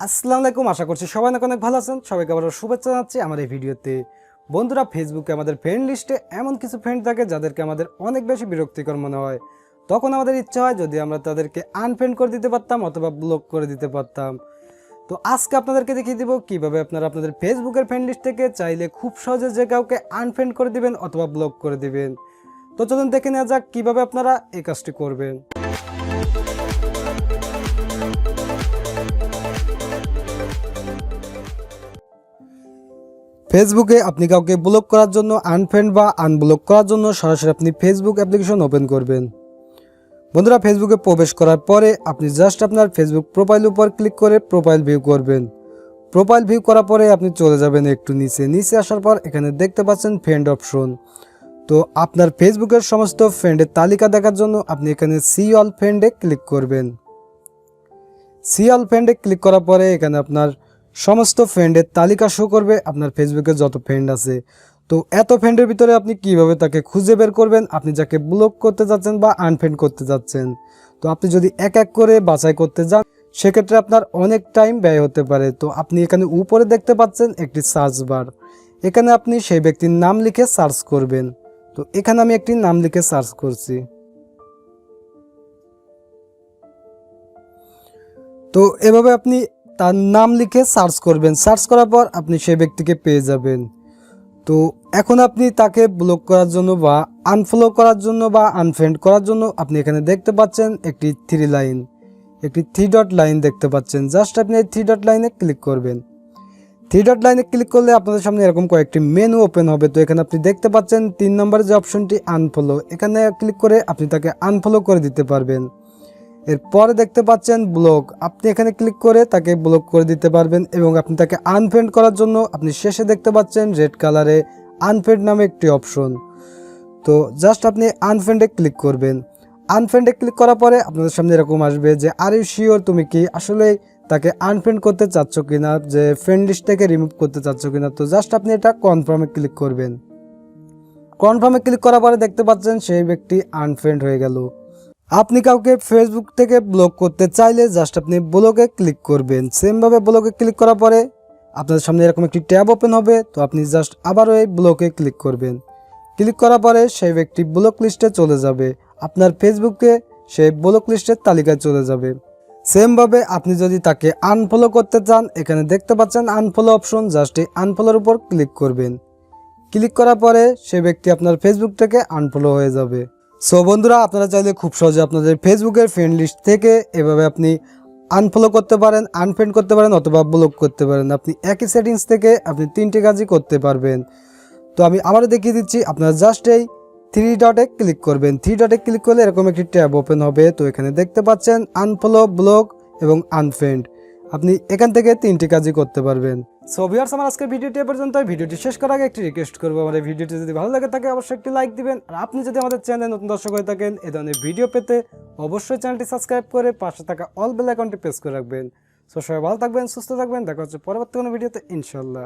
আসসালামু আলাইকুম, আশা করছি সবাই অনেক ভালো আছেন। সবাইকে আবার শুভেচ্ছা জানাচ্ছি আমার এই ভিডিওতে। বন্ধুরা, ফেসবুকে আমাদের ফ্রেন্ড লিস্টে এমন কিছু ফ্রেন্ড থাকে যাদেরকে আমাদের অনেক বেশি বিরক্তিকর মনে হয়। তখন আমাদের ইচ্ছা হয় যদি আমরা তাদেরকে আনফ্রেন্ড করে দিতে পারতাম অথবা ব্লক করে দিতে পারতাম। তো আজকে আপনাদেরকে দেখিয়ে দিব কিভাবে আপনারা আপনাদের ফেসবুকের ফ্রেন্ড লিস্ট থেকে চাইলে খুব সহজে যে কাউকে আনফ্রেন্ড করে দিবেন অথবা ব্লক করে দিবেন। তো চলুন দেখে নেওয়া যাক কিভাবে আপনারা এই কাজটি করবেন। ফেসবুকে আপনি কাউকে ব্লক করার জন্য, আনফ্রেন্ড বা আনব্লক করার জন্য সরাসরি আপনি ফেসবুক অ্যাপ্লিকেশন ওপেন করবেন। বন্ধুরা, ফেসবুকে প্রবেশ করার পরে আপনি জাস্ট আপনার ফেসবুক প্রোফাইল উপর ক্লিক করে প্রোফাইল ভিউ করবেন। প্রোফাইল ভিউ করার পরে আপনি চলে যাবেন একটু নিচে আসার পর এখানে দেখতে পাচ্ছেন ফ্রেন্ড অপশন। তো আপনার ফেসবুকের সমস্ত ফ্রেন্ডের তালিকা দেখার জন্য আপনি এখানে সি অল ফ্রেন্ডে ক্লিক করবেন। সি অল ফ্রেন্ডে ক্লিক করার পরে এখানে আপনার সমস্ত ফ্রেন্ডের তালিকা শো করবে, আপনার ফেসবুকে যত ফ্রেন্ড আছে। তো এত ফ্রেন্ডের ভিতরে আপনি কিভাবে তাকে খুঁজে বের করবেন, আপনি যাকে ব্লক করতে যাচ্ছেন বা আনফ্রেন্ড করতে যাচ্ছেন। তো আপনি যদি এক এক করে বাছাই করতে যান সেক্ষেত্রে আপনার অনেক টাইম ব্যয় হতে পারে। তো আপনি এখানে উপরে দেখতে পাচ্ছেন একটি সার্চ বার, এখানে আপনি সেই ব্যক্তির নাম লিখে সার্চ করবেন। তো এখানে আমি একটি নাম লিখে সার্চ করছি। তো এভাবে আপনি তার নাম লিখে সার্চ করবেন, সার্চ করার পর আপনি সেই ব্যক্তিকে পেয়ে যাবেন। তো এখন আপনি তাকে ব্লক করার জন্য বা আনফলো করার জন্য বা আনফ্রেন্ড করার জন্য আপনি এখানে দেখতে পাচ্ছেন একটি থ্রি ডট লাইন দেখতে পাচ্ছেন। জাস্ট আপনি এই থ্রি ডট লাইনে ক্লিক করবেন। থ্রি ডট লাইনে ক্লিক করলে আপনাদের সামনে এরকম কয়েকটি মেনু ওপেন হবে। তো এখানে আপনি দেখতে পাচ্ছেন 3 নম্বরের যে অপশনটি আনফলো, এখানে ক্লিক করে আপনি তাকে আনফলো করে দিতে পারবেন। এরপরে দেখতে পাচ্ছেন ব্লক, আপনি এখানে ক্লিক করে তাকে ব্লক করে দিতে পারবেন। এবং আপনি তাকে আনফ্রেন্ড করার জন্য আপনি শেষে দেখতে পাচ্ছেন রেড কালারে আনফ্রেন্ড নামে একটি অপশন। তো জাস্ট আপনি আনফ্রেন্ডে ক্লিক করবেন। আনফ্রেন্ডে ক্লিক করার পরে আপনাদের সামনে এরকম আসবে যে আর ইউ শিওর, তুমি কি আসলে তাকে আনফ্রেন্ড করতে চাচ্ছ কিনা, যে ফ্রেন্ড লিস্ট থেকে রিমুভ করতে চাচ্ছ কিনা। তো জাস্ট আপনি এটা কনফার্মে ক্লিক করবেন। কনফার্মে ক্লিক করার পরে দেখতে পাচ্ছেন সেই ব্যক্তি আনফ্রেন্ড হয়ে গেল। আপনি কাউকে ফেসবুক থেকে ব্লক করতে চাইলে জাস্ট আপনি ব্লকে ক্লিক করবেন। সেমভাবে ব্লকে ক্লিক করার পরে আপনাদের সামনে এরকম একটি ট্যাব ওপেন হবে। তো আপনি জাস্ট আবারও এই ব্লকে ক্লিক করবেন। ক্লিক করার পরে সেই ব্যক্তি ব্লক লিস্টে চলে যাবে, আপনার ফেসবুকে সেই ব্লক লিস্টের তালিকায় চলে যাবে। সেমভাবে আপনি যদি তাকে আনফলো করতে চান, এখানে দেখতে পাচ্ছেন আনফলো অপশন, জাস্ট এই আনফলোর উপর ক্লিক করবেন। ক্লিক করার পরে সেই ব্যক্তি আপনার ফেসবুক থেকে আনফলো হয়ে যাবে। সো বন্ধুরা, আপনারা চাইলে খুব সহজে আপনাদের ফেসবুকের ফ্রেন্ড লিস্ট থেকে এভাবে আপনি আনফলো করতে পারেন, আনফ্রেন্ড করতে পারেন অথবা ব্লক করতে পারেন। আপনি একই সেটিংস থেকে আপনি 3টি কাজই করতে পারবেন। তো আমি আবারও দেখিয়ে দিচ্ছি, আপনারা জাস্ট এই থ্রি ডটে ক্লিক করবেন। থ্রি ডটে ক্লিক করলে এরকম একটি ট্যাব ওপেন হবে। তো এখানে দেখতে পাচ্ছেন আনফলো, ব্লক এবং আনফ্রেন্ড। আপনি এখান থেকে 3টি কাজই করতে পারবেন। সো ভিউয়ার্স, আমার আজকের ভিডিওটি এ পর্যন্ত। ভিডিওটি শেষ করার আগে একটি রিকোয়েস্ট করবো, আমার এই ভিডিওটি যদি ভালো লাগে থাকে অবশ্যই একটি লাইক দিবেন। আর আপনি যদি আমাদের চ্যানেলে নতুন দর্শক হয়ে থাকেন, এই ধরনের ভিডিও পেতে অবশ্যই চ্যানেলটি সাবস্ক্রাইব করে পাশে থাকা অল বেল আইকনটি প্রেস করে রাখবেন। সো সবাই ভালো থাকবেন, সুস্থ থাকবেন, দেখা হচ্ছে পরবর্তী কোনো ভিডিওতে ইনশাল্লাহ।